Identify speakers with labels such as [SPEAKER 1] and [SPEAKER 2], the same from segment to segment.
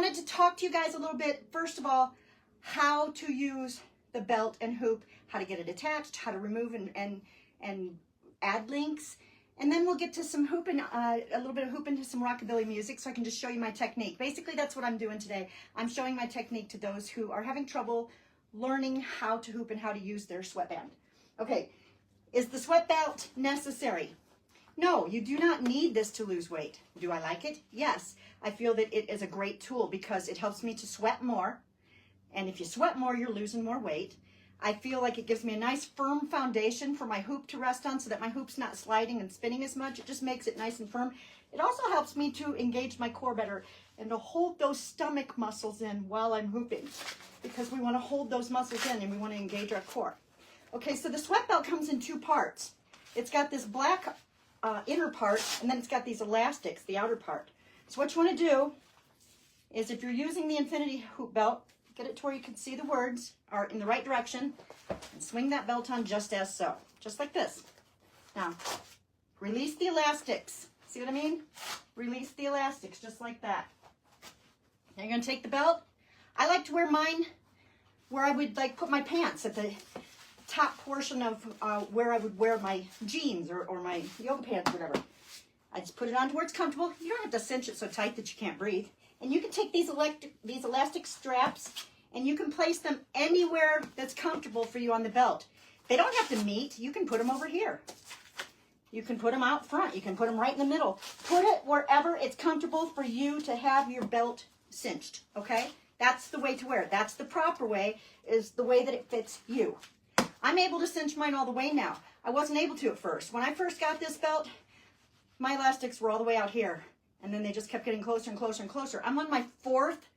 [SPEAKER 1] wanted to talk to you guys a little bit, first of all, how to use the belt and hoop, how to get it attached, how to remove and add links. And then we'll get to some hooping, a little bit of hooping to some rockabilly music, so I can just show you my technique. Basically, that's what I'm doing today. I'm showing my technique to those who are having trouble learning how to hoop and how to use their sweatband. Okay, is the sweat belt necessary? No, you do not need this to lose weight. Do I like it? Yes. I feel that it is a great tool because it helps me to sweat more. And if you sweat more, you're losing more weight. I feel like it gives me a nice firm foundation for my hoop to rest on so that my hoop's not sliding and spinning as much. It just makes it nice and firm. It also helps me to engage my core better and to hold those stomach muscles in while I'm hooping, because we want to hold those muscles in and we want to engage our core. Okay, so the sweat belt comes in two parts. It's got this black inner part, and then it's got these elastics, the outer part. So what you want to do is, if you're using the infinity hoop belt, get it to where you can see the words are in the right direction, and swing that belt on just as so, just like this. Now, release the elastics. See what I mean? Release the elastics, just like that. Now you're going to take the belt. I like to wear mine where I would like put my pants at the top portion of where I would wear my jeans or my yoga pants or whatever. I just put it on to where it's comfortable. You don't have to cinch it so tight that you can't breathe. And you can take these elastic straps and you can place them anywhere that's comfortable for you on the belt. They don't have to meet. You can put them over here. You can put them out front. You can put them right in the middle. Put it wherever it's comfortable for you to have your belt cinched, okay? That's the way to wear it. That's the proper way, is the way that it fits you. I'm able to cinch mine all the way now. I wasn't able to at first. When I first got this belt, my elastics were all the way out here. And then they just kept getting closer and closer and closer. I'm on my fourth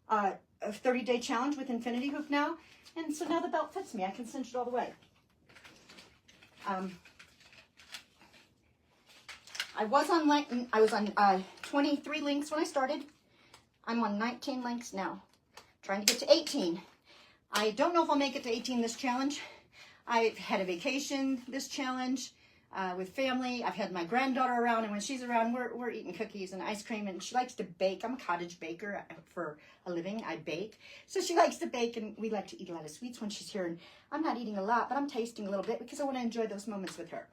[SPEAKER 1] 30-day challenge with Infinity Hoop now. And so now the belt fits me. I can cinch it all the way. I was on 23 links when I started. I'm on 19 links now. Trying to get to 18. I don't know if I'll make it to 18 this challenge. I've had a vacation this challenge with family. I've had my granddaughter around, and when she's around, we're eating cookies and ice cream, and she likes to bake. I'm a cottage baker for a living. I bake. So she likes to bake, and we like to eat a lot of sweets when she's here. And I'm not eating a lot, but I'm tasting a little bit because I want to enjoy those moments with her.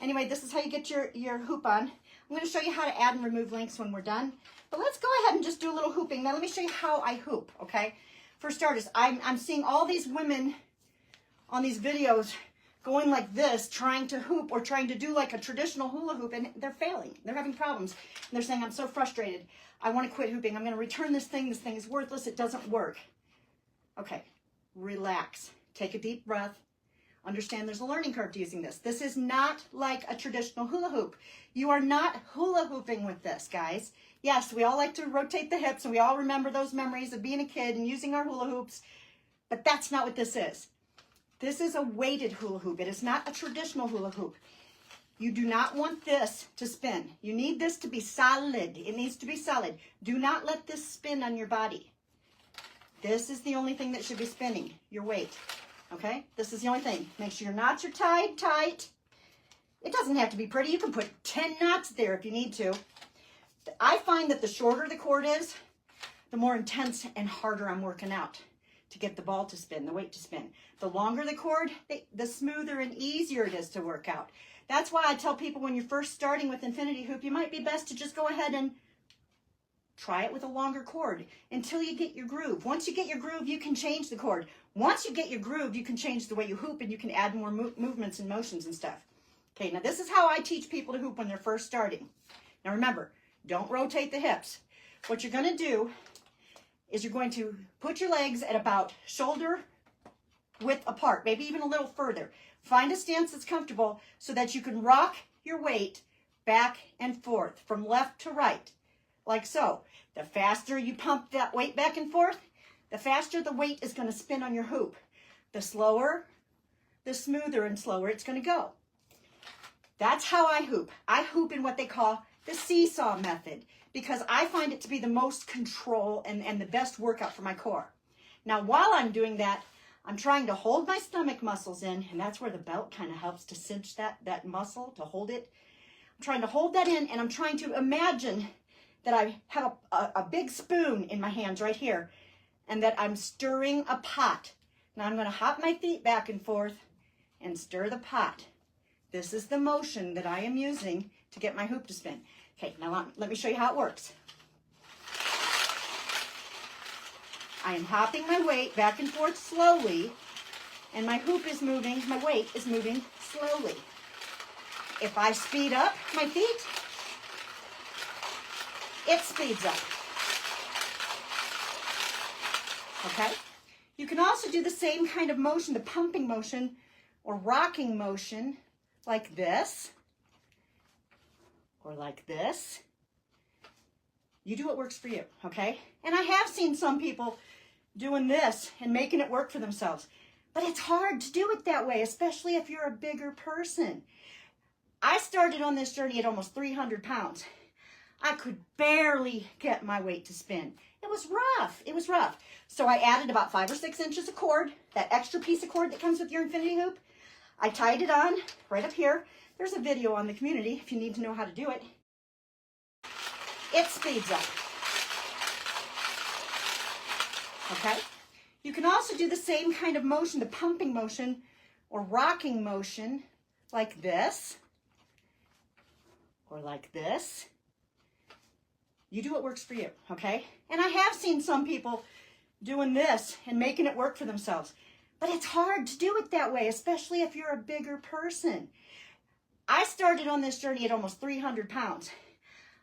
[SPEAKER 1] Anyway, this is how you get your hoop on. I'm going to show you how to add and remove links when we're done. But let's go ahead and just do a little hooping. Now let me show you how I hoop, okay? For starters, I'm seeing all these women on these videos going like this, trying to hoop or trying to do like a traditional hula hoop, and they're failing. They're having problems. And they're saying, I'm so frustrated. I want to quit hooping. I'm going to return this thing. This thing is worthless. It doesn't work. Okay, relax. Take a deep breath. Understand there's a learning curve to using this. This is not like a traditional hula hoop. You are not hula hooping with this, guys. Yes, we all like to rotate the hips, and we all remember those memories of being a kid and using our hula hoops, but that's not what this is. This is a weighted hula hoop. It is not a traditional hula hoop. You do not want this to spin. You need this to be solid. It needs to be solid. Do not let this spin on your body. This is the only thing that should be spinning, your weight. Okay? This is the only thing. Make sure your knots are tied tight. It doesn't have to be pretty. You can put 10 knots there if you need to. I find that the shorter the cord is, the more intense and harder I'm working out to get the ball to spin, the weight to spin. The longer the cord, the smoother and easier it is to work out. That's why I tell people when you're first starting with Infinity Hoop, you might be best to just go ahead and try it with a longer cord until you get your groove. Once you get your groove, you can change the cord. Once you get your groove, you can change the way you hoop, and you can add more movements and motions and stuff. Okay, now this is how I teach people to hoop when they're first starting. Now remember, don't rotate the hips. What you're going to do is you're going to put your legs at about shoulder width apart, maybe even a little further. Find a stance that's comfortable so that you can rock your weight back and forth from left to right, like so. The faster you pump that weight back and forth, the faster the weight is going to spin on your hoop. The slower, the smoother and slower it's going to go. That's how I hoop. I hoop in what they call the seesaw method, because I find it to be the most control and the best workout for my core. Now, while I'm doing that, I'm trying to hold my stomach muscles in, and that's where the belt kind of helps to cinch that muscle, to hold it. I'm trying to hold that in, and I'm trying to imagine that I have a big spoon in my hands right here and that I'm stirring a pot. Now I'm going to hop my feet back and forth and stir the pot. This is the motion that I am using to get my hoop to spin. Okay, now let me show you how it works. I am hopping my weight back and forth slowly, and my hoop is moving, my weight is moving slowly. If I speed up my feet, it speeds up. Okay? You can also do the same kind of motion, the pumping motion or rocking motion, like this or like this. You do what works for you, okay? And I have seen some people doing this and making it work for themselves, but it's hard to do it that way, especially if you're a bigger person. I started on this journey at almost 300 pounds. I could barely get my weight to spin. It was rough. It was rough. So I added about 5 or 6 inches of cord, that extra piece of cord that comes with your infinity hoop. I tied it on right up here. There's a video on the community if you need to know how to do it. It speeds up. Okay? You can also do the same kind of motion, the pumping motion or rocking motion, like this or like this. You do what works for you, okay? And I have seen some people doing this and making it work for themselves, but it's hard to do it that way, especially if you're a bigger person. I started on this journey at almost 300 pounds.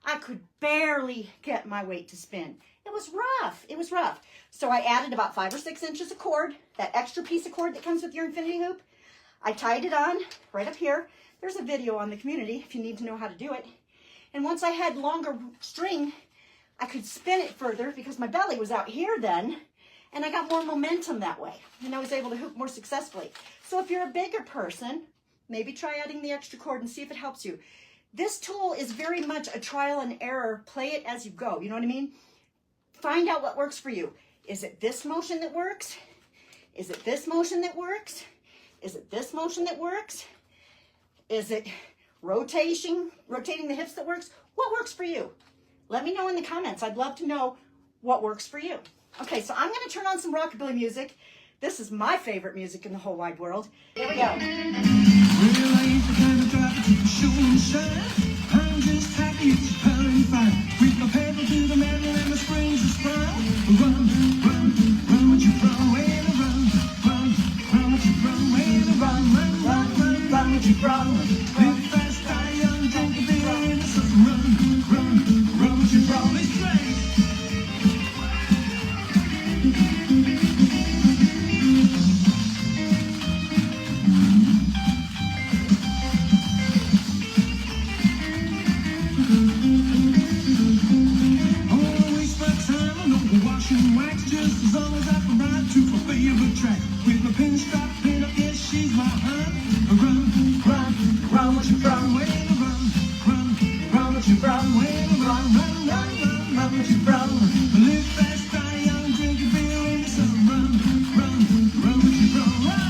[SPEAKER 1] I could barely get my weight to spin. It was rough. It was rough. So I added about 5 or 6 inches of cord, that extra piece of cord that comes with your infinity hoop. I tied it on right up here. There's a video on the community if you need to know how to do it. And once I had longer string, I could spin it further because my belly was out here then, and I got more momentum that way, and I was able to hoop more successfully. So if you're a bigger person, maybe try adding the extra cord and see if it helps you. This tool is very much a trial and error. Play it as you go. You know what I mean? Find out what works for you. Is it this motion that works? Is it this motion that works? Is it this motion that works? Is it rotating the hips that works? What works for you? Let me know in the comments. I'd love to know what works for you. Okay, so I'm going to turn on some rockabilly music. This is my favorite music in the whole wide world. Here we go.
[SPEAKER 2] Well, I ain't the kind of driver to show and shine. I'm just happy it's powering fine. With my pedal to the metal and the springs are sprung. Run, run, run, what you run, when I run. Run, run, what you run, when I run. Run, run, run, run, what you run. Live fast, die young, drink a beer, and it's just run, run, run, what you run. It's great. With my pin strapped in, I guess she's my hun. Run, run, run, what you run, when I run. Run, run, what you run, when I run. Run, run, run, run, what you run. Live fast, die young, drink your beer, and it says run, run, run, what you run, run.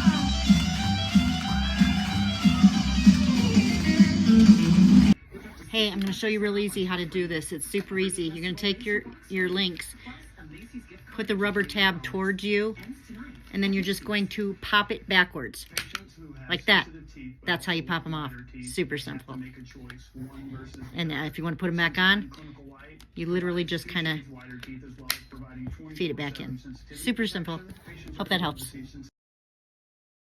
[SPEAKER 3] Hey, I'm going to show you real easy how to do this. It's super easy. You're going to take your links, put the rubber tab towards you, and then you're just going to pop it backwards, like that. That's how you pop them off. Super simple. And if you want to put them back on, you literally just kind of feed it back in. Super simple. Hope that helps.